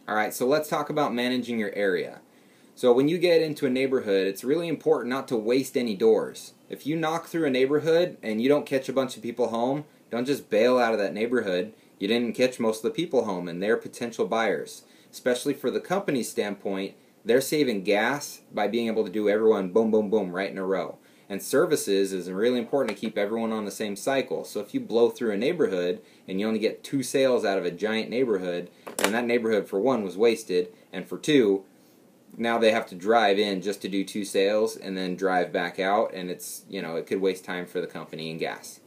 Alright, so let's talk about managing your area. So when you get into a neighborhood, it's really important not to waste any doors. If you knock through a neighborhood and you don't catch a bunch of people home, don't just bail out of that neighborhood. You didn't catch most of the people home, and they're potential buyers. Especially for the company's standpoint, they're saving gas by being able to do everyone boom, boom, boom right in a row. And services is really important to keep everyone on the same cycle. So if you blow through a neighborhood and you only get 2 sales out of a giant neighborhood, then that neighborhood for one was wasted, and for two, now they have to drive in just to do 2 sales and then drive back out, and it's, it could waste time for the company and gas.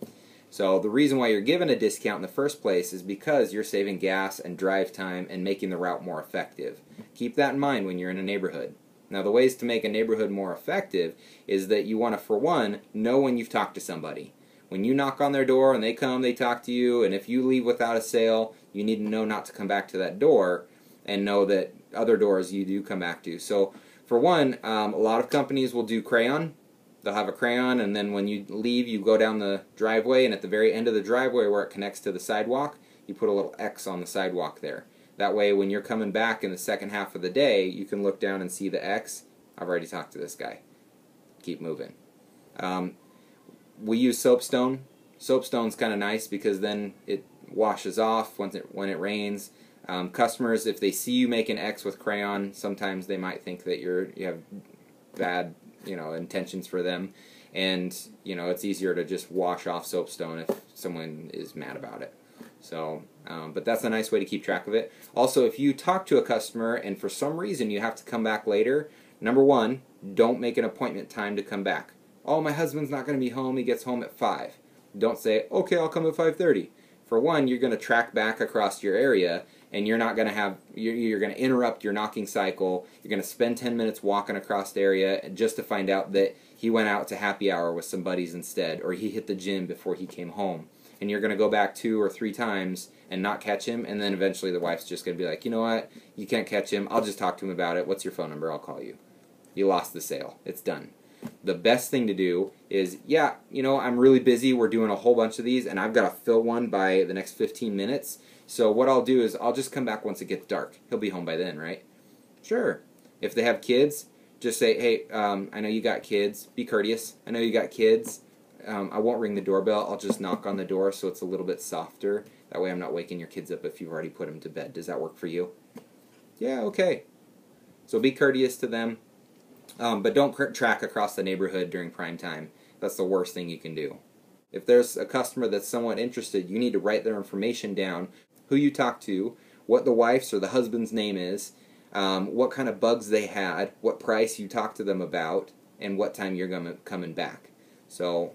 So the reason why you're given a discount in the first place is because you're saving gas and drive time and making the route more effective. Keep that in mind when you're in a neighborhood. Now the ways to make a neighborhood more effective is that you want to, for one, know when you've talked to somebody. When you knock on their door and they come, they talk to you, and if you leave without a sale, you need to know not to come back to that door and know that other doors you do come back to. So for one, a lot of companies will do crayon. They'll have a crayon, and then when you leave, you go down the driveway, and at the very end of the driveway where it connects to the sidewalk, you put a little X on the sidewalk there. That way, when you're coming back in the second half of the day, you can look down and see the X. I've already talked to this guy. Keep moving. We use soapstone. Soapstone's kind of nice because then it washes off when it rains. Customers, if they see you make an X with crayon, sometimes they might think that you have bad intentions for them, and it's easier to just wash off soapstone if someone is mad about it. So, but that's a nice way to keep track of it. Also, if you talk to a customer and for some reason you have to come back later, number one, don't make an appointment time to come back. Oh, my husband's not going to be home, he gets home at 5. Don't say, okay, I'll come at 5:30. For one, you're going to track back across your area, and you're not going to have, you're going to interrupt your knocking cycle. You're going to spend 10 minutes walking across the area just to find out that he went out to happy hour with some buddies instead, or he hit the gym before he came home. And you're going to go back 2 or 3 times and not catch him, and then eventually the wife's just going to be like, you know what, you can't catch him, I'll just talk to him about it, what's your phone number, I'll call you. You lost the sale, it's done. The best thing to do is, yeah, I'm really busy, we're doing a whole bunch of these, and I've got to fill one by the next 15 minutes, so what I'll do is I'll just come back once it gets dark. He'll be home by then, right? Sure. If they have kids, just say, hey, I know you got kids, be courteous, I know you got kids, I won't ring the doorbell, I'll just knock on the door so it's a little bit softer, that way I'm not waking your kids up if you've already put them to bed. Does that work for you? Yeah, okay. So be courteous to them. But don't track across the neighborhood during prime time. That's the worst thing you can do. If there's a customer that's somewhat interested, you need to write their information down, who you talked to, what the wife's or the husband's name is, what kind of bugs they had, what price you talked to them about, and what time you're coming back. So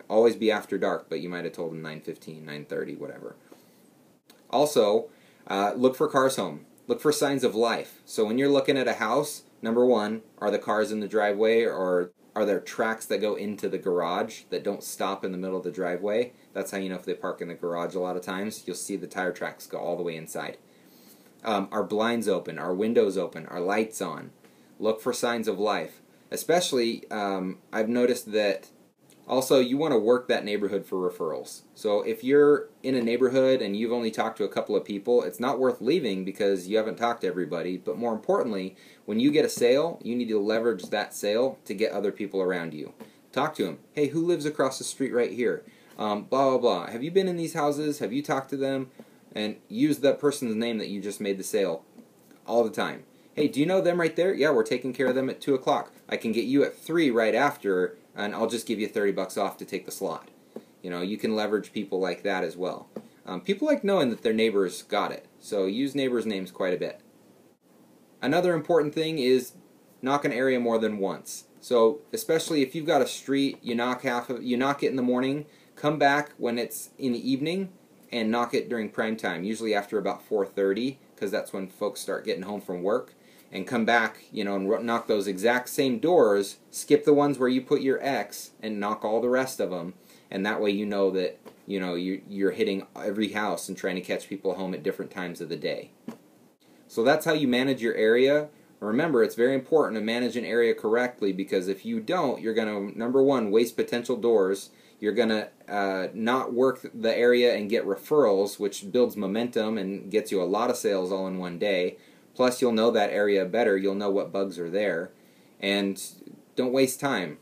always be after dark, but you might have told them 9:15, 9:30, whatever. Also, look for cars home. Look for signs of life. So when you're looking at a house, number one, are the cars in the driveway, or are there tracks that go into the garage that don't stop in the middle of the driveway? That's how you know if they park in the garage a lot of times. You'll see the tire tracks go all the way inside. Are blinds open? Are windows open? Are lights on? Look for signs of life. Especially, I've noticed that also you want to work that neighborhood for referrals. So if you're in a neighborhood and you've only talked to a couple of people, it's not worth leaving because you haven't talked to everybody. But more importantly, when you get a sale, you need to leverage that sale to get other people around you. Talk to them. Hey, who lives across the street right here? Blah, blah, blah. Have you been in these houses? Have you talked to them? And use that person's name that you just made the sale all the time. Hey, do you know them right there? Yeah, we're taking care of them at 2 o'clock. I can get you at 3 right after, and I'll just give you $30 off to take the slot. You can leverage people like that as well. People like knowing that their neighbors got it, so use neighbors' names quite a bit. Another important thing is knock an area more than once. So especially if you've got a street, you knock it in the morning, come back when it's in the evening, and knock it during prime time, usually after about 4:30, because that's when folks start getting home from work. And come back, and knock those exact same doors, skip the ones where you put your X, and knock all the rest of them, and that way you know that, you're hitting every house and trying to catch people home at different times of the day. So that's how you manage your area. Remember, it's very important to manage an area correctly, because if you don't, you're going to, number one, waste potential doors. You're going to not work the area and get referrals, which builds momentum and gets you a lot of sales all in one day. Plus, you'll know that area better. You'll know what bugs are there. And don't waste time.